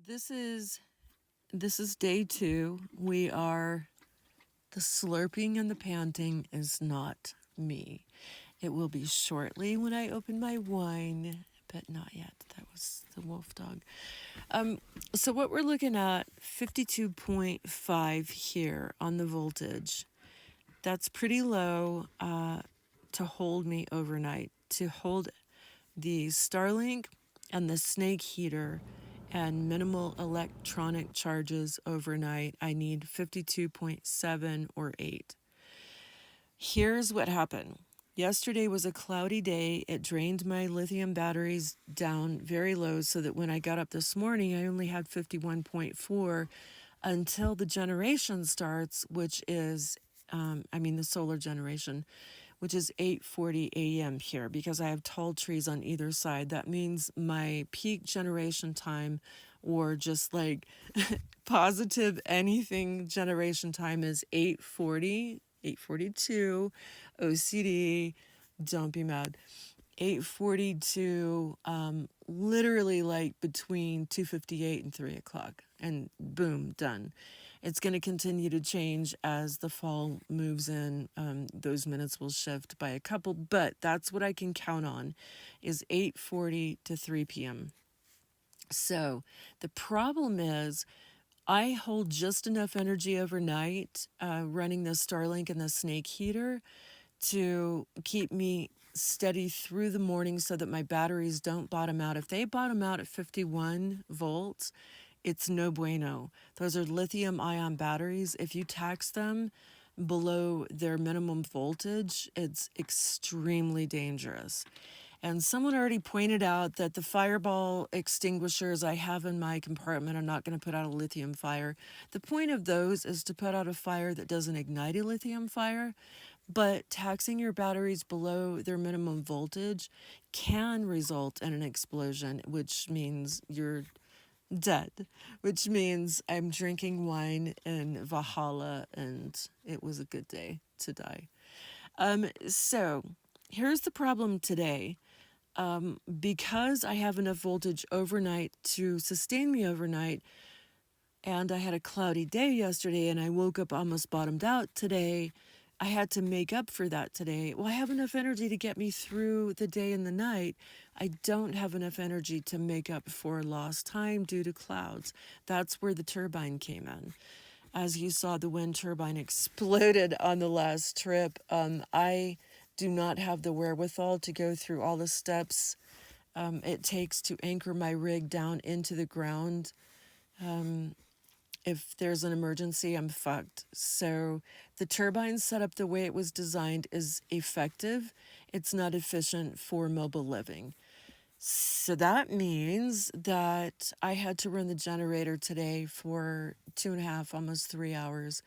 This is day 2. The slurping and the panting is not me. It will be shortly when I open my wine, but not yet. That was the wolf dog. So what we're looking at, 52.5 here on the voltage. That's pretty low to hold me overnight. To hold the Starlink and the snake heater and minimal electronic charges overnight, I need 52.7 or 8. Here's what happened. Yesterday was a cloudy day. It drained my lithium batteries down very low so that when I got up this morning, I only had 51.4 until the generation starts, which is, the solar generation, which is 8:40 a.m. here because I have tall trees on either side. That means my peak generation time, or just like positive anything generation time, is 8:40, 8:42. OCD, don't be mad. 8:40 to literally like between 2:58 and 3 o'clock, and boom, done. It's going to continue to change as the fall moves in. Those minutes will shift by a couple, but that's what I can count on, is 8:40 to 3 p.m. So the problem is I hold just enough energy overnight running the Starlink and the snake heater to keep me steady through the morning so that my batteries don't bottom out. If they bottom out at 51 volts, it's no bueno. Those are lithium ion batteries. If you tax them below their minimum voltage, it's extremely dangerous. And someone already pointed out that the fireball extinguishers I have in my compartment are not going to put out a lithium fire. The point of those is to put out a fire that doesn't ignite a lithium fire. But taxing your batteries below their minimum voltage can result in an explosion, which means you're dead, which means I'm drinking wine in Valhalla and it was a good day to die. So here's the problem today. Because I have enough voltage overnight to sustain me overnight, and I had a cloudy day yesterday and I woke up almost bottomed out today, I had to make up for that today. Well, I have enough energy to get me through the day and the night. I don't have enough energy to make up for lost time due to clouds. That's where the turbine came in. As you saw, the wind turbine exploded on the last trip. I do not have the wherewithal to go through all the steps it takes to anchor my rig down into the ground. If there's an emergency, I'm fucked. So the turbine set up the way it was designed is effective. It's not efficient for mobile living. So that means that I had to run the generator today for 2.5, almost 3 hours.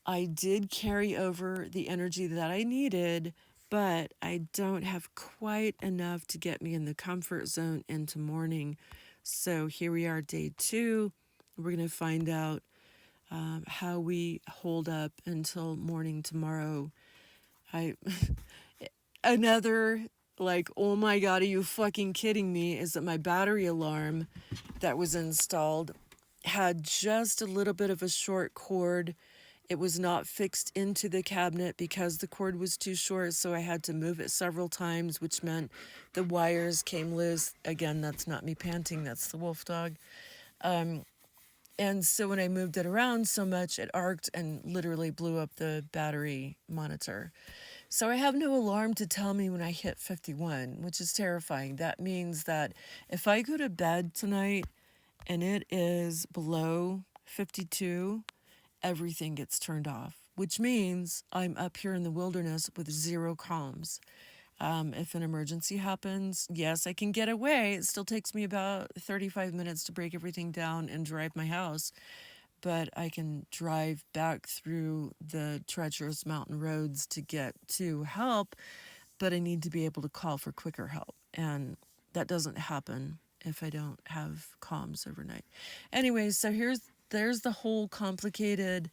I did carry over the energy that I needed, but I don't have quite enough to get me in the comfort zone into morning. So here we are, day 2. We're going to find out how we hold up until morning tomorrow. Another, like, oh my God, are you fucking kidding me, is that my battery alarm that was installed had just a little bit of a short cord. It was not fixed into the cabinet because the cord was too short, so I had to move it several times, which meant the wires came loose. Again, that's not me panting, that's the wolf dog. And so when I moved it around so much, it arced and literally blew up the battery monitor. So I have no alarm to tell me when I hit 51, which is terrifying. That means that if I go to bed tonight and it is below 52, everything gets turned off, which means I'm up here in the wilderness with 0 comms. If an emergency happens, yes, I can get away. It still takes me about 35 minutes to break everything down and drive my house, but I can drive back through the treacherous mountain roads to get to help, but I need to be able to call for quicker help, and that doesn't happen if I don't have comms overnight. Anyway, so there's the whole complicated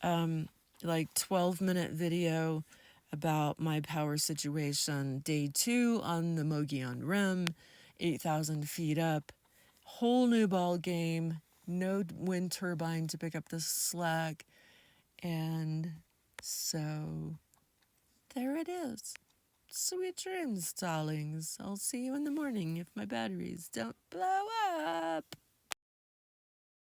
12-minute video about my power situation. Day 2 on the Mogollon Rim, 8,000 feet up. Whole new ball game. No wind turbine to pick up the slack. And so there it is. Sweet dreams, darlings. I'll see you in the morning if my batteries don't blow up.